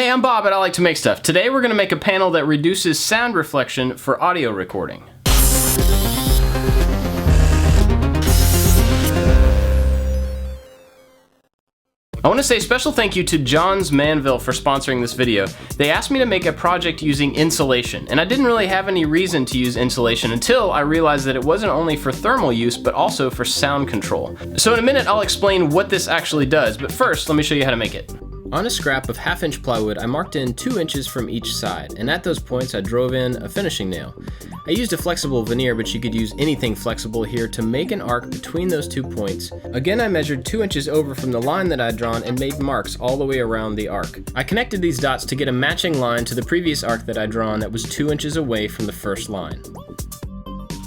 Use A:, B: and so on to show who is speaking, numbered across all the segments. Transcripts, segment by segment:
A: Hey, I'm Bob at ILikeToMakeStuff. Today we're going to make a panel that reduces sound reflection for audio recording. I want to say a special thank you to Johns-Manville for sponsoring this video. They asked me to make a project using insulation, and I didn't really have any reason to use insulation until I realized that it wasn't only for thermal use, but also for sound control. So in a minute I'll explain what this actually does, but first let me show you how to make it. On a scrap of 1/2 inch plywood, I marked in 2 inches from each side, and at those points I drove in a finishing nail. I used a flexible veneer, but you could use anything flexible here to make an arc between those 2 points. Again, I measured 2 inches over from the line that I'd drawn and made marks all the way around the arc. I connected these dots to get a matching line to the previous arc that I'd drawn that was 2 inches away from the first line.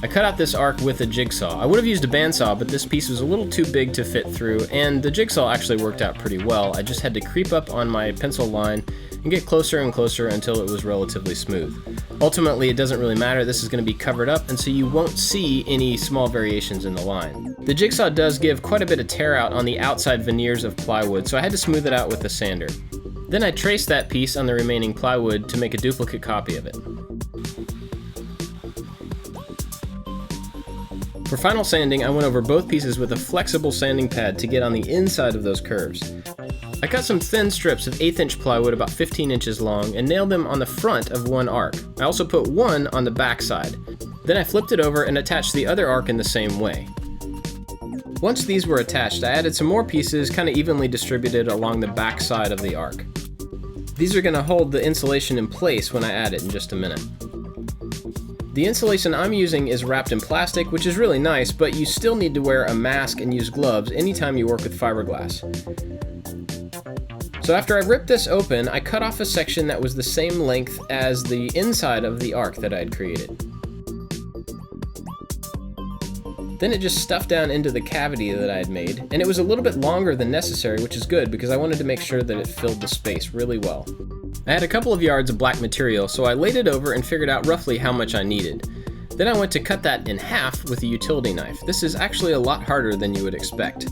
A: I cut out this arc with a jigsaw. I would have used a bandsaw, but this piece was a little too big to fit through, and the jigsaw actually worked out pretty well. I just had to creep up on my pencil line and get closer and closer until it was relatively smooth. Ultimately, it doesn't really matter. This is going to be covered up, and so you won't see any small variations in the line. The jigsaw does give quite a bit of tear out on the outside veneers of plywood, so I had to smooth it out with a sander. Then I traced that piece on the remaining plywood to make a duplicate copy of it. For final sanding, I went over both pieces with a flexible sanding pad to get on the inside of those curves. I cut some thin strips of 1/8 inch plywood about 15 inches long and nailed them on the front of one arc. I also put one on the back side. Then I flipped it over and attached the other arc in the same way. Once these were attached, I added some more pieces kind of evenly distributed along the back side of the arc. These are going to hold the insulation in place when I add it in just a minute. The insulation I'm using is wrapped in plastic, which is really nice, but you still need to wear a mask and use gloves anytime you work with fiberglass. So after I ripped this open, I cut off a section that was the same length as the inside of the arc that I'd created. Then it just stuffed down into the cavity that I had made, and it was a little bit longer than necessary, which is good because I wanted to make sure that it filled the space really well. I had a couple of yards of black material, so I laid it over and figured out roughly how much I needed. Then I went to cut that in half with a utility knife. This is actually a lot harder than you would expect.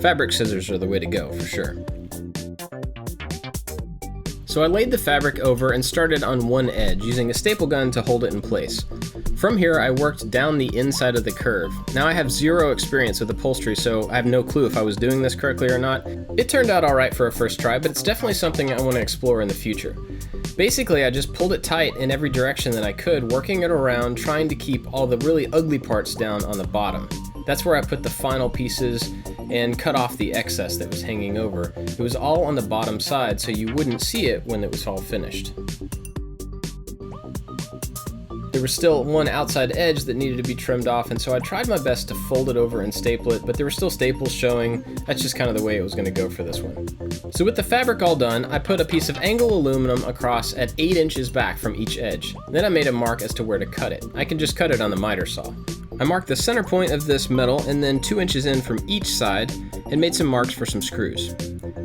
A: Fabric scissors are the way to go, for sure. So I laid the fabric over and started on one edge, using a staple gun to hold it in place. From here, I worked down the inside of the curve. Now I have zero experience with upholstery, so I have no clue if I was doing this correctly or not. It turned out alright for a first try, but it's definitely something I want to explore in the future. Basically, I just pulled it tight in every direction that I could, working it around, trying to keep all the really ugly parts down on the bottom. That's where I put the final pieces and cut off the excess that was hanging over. It was all on the bottom side, so you wouldn't see it when it was all finished. There was still one outside edge that needed to be trimmed off, and so I tried my best to fold it over and staple it, but there were still staples showing. That's just kind of the way it was going to go for this one. So with the fabric all done, I put a piece of angle aluminum across at 8 inches back from each edge. Then I made a mark as to where to cut it. I can just cut it on the miter saw. I marked the center point of this metal and then 2 inches in from each side and made some marks for some screws.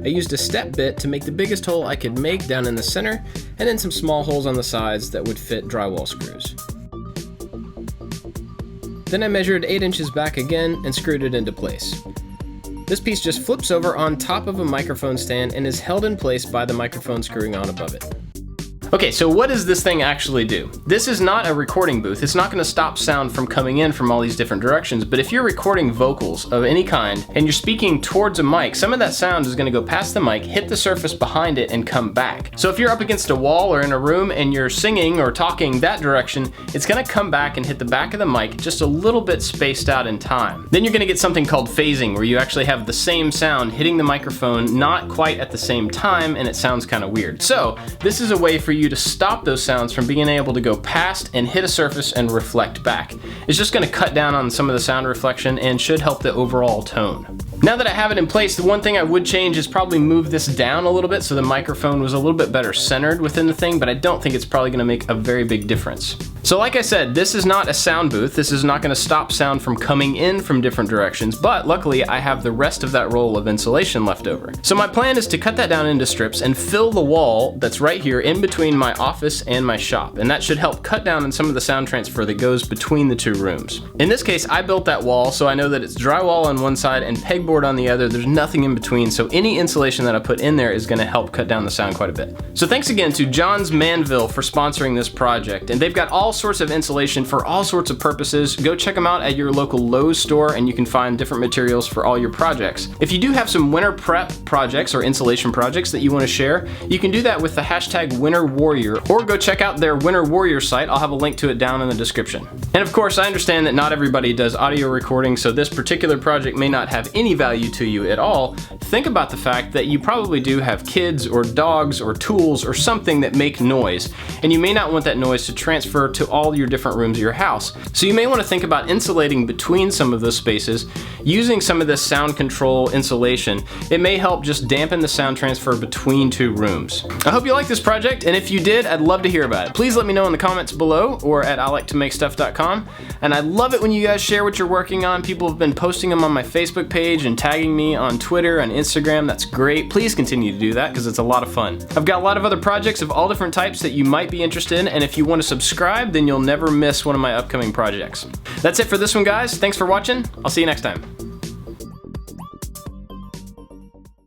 A: I used a step bit to make the biggest hole I could make down in the center, and then some small holes on the sides that would fit drywall screws. Then I measured 8 inches back again and screwed it into place. This piece just flips over on top of a microphone stand and is held in place by the microphone screwing on above it. Okay, so what does this thing actually do? This is not a recording booth. It's not going to stop sound from coming in from all these different directions, but if you're recording vocals of any kind and you're speaking towards a mic, some of that sound is going to go past the mic, hit the surface behind it, and come back. So if you're up against a wall or in a room and you're singing or talking that direction, it's going to come back and hit the back of the mic just a little bit spaced out in time. Then you're going to get something called phasing, where you actually have the same sound hitting the microphone not quite at the same time, and it sounds kind of weird. So this is a way for you to stop those sounds from being able to go past and hit a surface and reflect back. It's just going to cut down on some of the sound reflection and should help the overall tone. Now that I have it in place, the one thing I would change is probably move this down a little bit so the microphone was a little bit better centered within the thing, but I don't think it's probably going to make a very big difference. So like I said, this is not a sound booth. This is not going to stop sound from coming in from different directions, but luckily I have the rest of that roll of insulation left over. So my plan is to cut that down into strips and fill the wall that's right here in between my office and my shop, and that should help cut down on some of the sound transfer that goes between the two rooms. In this case, I built that wall, so I know that it's drywall on one side and pegboard board on the other. There's nothing in between, so any insulation that I put in there is gonna help cut down the sound quite a bit. So thanks again to Johns-Manville for sponsoring this project, and they've got all sorts of insulation for all sorts of purposes. Go check them out at your local Lowe's store and you can find different materials for all your projects. If you do have some winter prep projects or insulation projects that you want to share, you can do that with the hashtag Winter Warrior, or go check out their Winter Warrior site. I'll have a link to it down in the description. And of course, I understand that not everybody does audio recording, so this particular project may not have any value to you at all. Think about the fact that you probably do have kids or dogs or tools or something that make noise, and you may not want that noise to transfer to all your different rooms of your house. So you may want to think about insulating between some of those spaces using some of this sound control insulation. It may help just dampen the sound transfer between two rooms. I hope you like this project, and if you did, I'd love to hear about it. Please let me know in the comments below or at ILikeToMakeStuff.com. And I love it when you guys share what you're working on. People have been posting them on my Facebook page and tagging me on Twitter and Instagram. That's great. Please continue to do that because it's a lot of fun. I've got a lot of other projects of all different types that you might be interested in, and if you want to subscribe, then you'll never miss one of my upcoming projects. That's it for this one, guys. Thanks for watching. I'll see you next time.